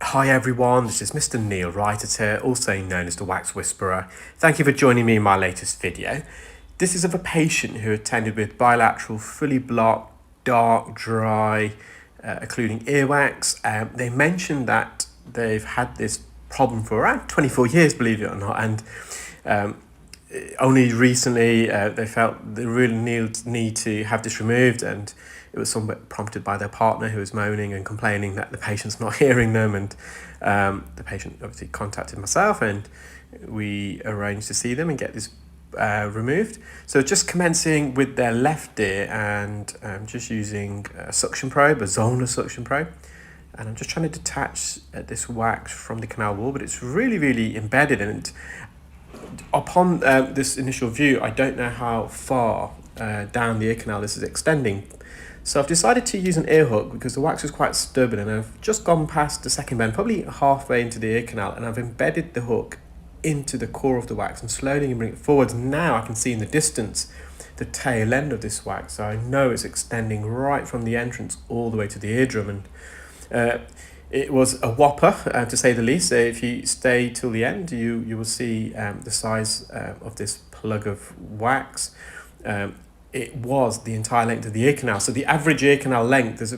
Hi everyone, this is Mr. Neil Wright here, also known as the Wax Whisperer. Thank you for joining me in my latest video. This is of a patient who attended with bilateral, fully blocked, dark, dry, occluding earwax. They mentioned that they've had this problem for around 24 years, believe it or not, and only recently they felt they really need to have this removed, and it was somewhat prompted by their partner who was moaning and complaining that the patient's not hearing them, and the patient obviously contacted myself and we arranged to see them and get this removed. So just commencing with their left ear and just using a suction probe, a zonal suction probe, and I'm just trying to detach this wax from the canal wall, but it's really embedded, and upon this initial view, I don't know how far down the ear canal this is extending. So I've decided to use an ear hook because the wax is quite stubborn, and I've just gone past the second bend, probably halfway into the ear canal, and I've embedded the hook into the core of the wax and slowly bring it forwards. Now I can see in the distance the tail end of this wax, so I know it's extending right from the entrance all the way to the eardrum. And it was a whopper, to say the least. If you stay till the end, you will see the size of this plug of wax. It was the entire length of the ear canal. So the average ear canal length there's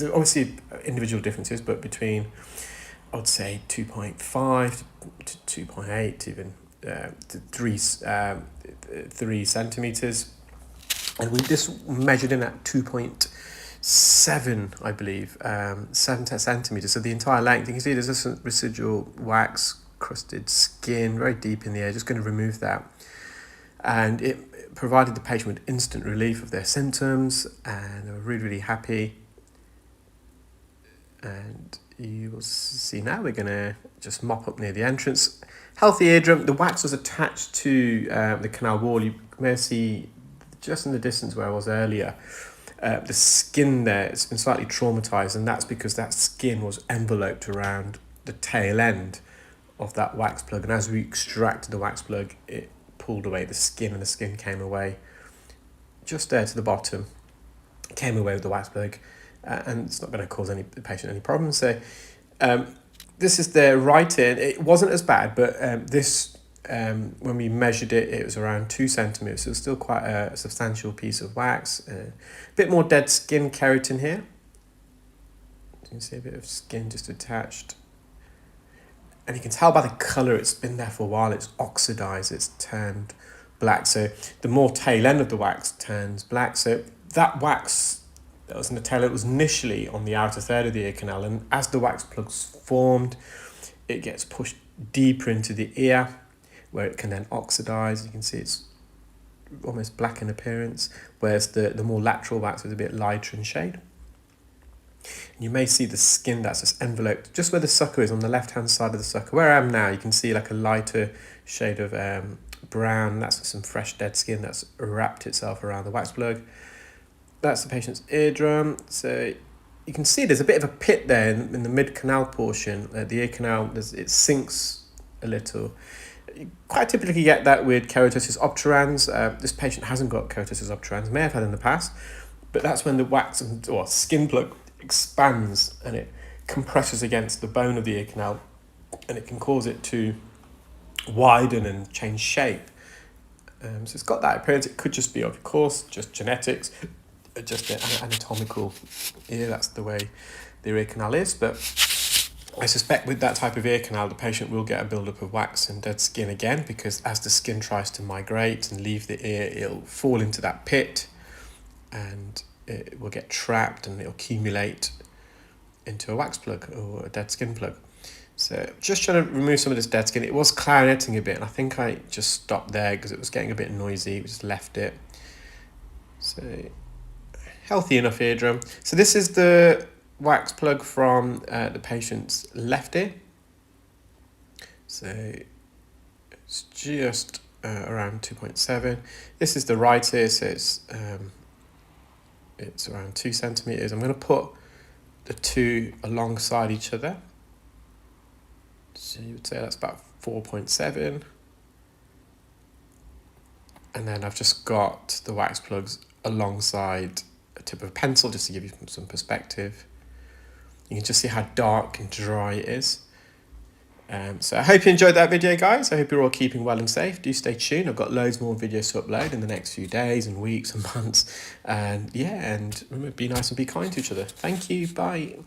obviously individual differences, but between, I would say, 2.5 to 2.8, even to 3 centimeters. And we just measured in at 2.7, I believe, 7 centimeters. So the entire length, you can see there's some residual wax crusted skin very deep in the ear. Just going to remove that. And it provided the patient with instant relief of their symptoms, and they were really happy. And you will see now we're going to just mop up near the entrance. Healthy eardrum. The wax was attached to the canal wall. You may see just in the distance where I was earlier, the skin there, it's been slightly traumatized, and that's because that skin was enveloped around the tail end of that wax plug, and as we extracted the wax plug, it pulled away the skin, and the skin came away just there to the bottom, came away with the wax plug, and it's not going to cause the patient any problems. So this is the right ear. It wasn't as bad, but this when we measured it, it was around 2 centimeters. So it was still quite a substantial piece of wax. A bit more dead skin keratin here. You can see a bit of skin just attached. And you can tell by the colour, it's been there for a while, it's oxidized, it's turned black. So the more tail end of the wax turns black. So that wax that was in the tail, it was initially on the outer third of the ear canal, and as the wax plugs formed, it gets pushed deeper into the ear, where it can then oxidize. You can see it's almost black in appearance, whereas the more lateral wax is a bit lighter in shade. You may see the skin that's just enveloped just where the sucker is on the left hand side of the sucker. Where I am now, you can see like a lighter shade of brown. That's some fresh dead skin that's wrapped itself around the wax plug. That's the patient's eardrum. So you can see there's a bit of a pit there in the mid canal portion. The ear canal, it sinks a little. You quite typically get that with keratosis obturans. This patient hasn't got keratosis obturans, may have had in the past, but that's when the wax or skin plug expands and it compresses against the bone of the ear canal, and it can cause it to widen and change shape. So it's got that appearance. It could just be, of course, just genetics, just an anatomical ear. That's the way the ear canal is. But I suspect with that type of ear canal, the patient will get a buildup of wax and dead skin again, because as the skin tries to migrate and leave the ear, it'll fall into that pit and it will get trapped and it'll accumulate into a wax plug or a dead skin plug. So just trying to remove some of this dead skin. It was clarineting a bit, and I think I just stopped there because it was getting a bit noisy. We just left it. So healthy enough eardrum. So this is the wax plug from the patient's left ear. So it's just around 2.7. This is the right ear, so it's around 2 centimeters. I'm going to put the two alongside each other. So you would say that's about 4.7. And then I've just got the wax plugs alongside a tip of a pencil just to give you some perspective. You can just see how dark and dry it is. So I hope you enjoyed that video, guys. I hope you're all keeping well and safe. Do stay tuned. I've got loads more videos to upload in the next few days and weeks and months. And yeah, and remember, be nice and be kind to each other. Thank you. Bye.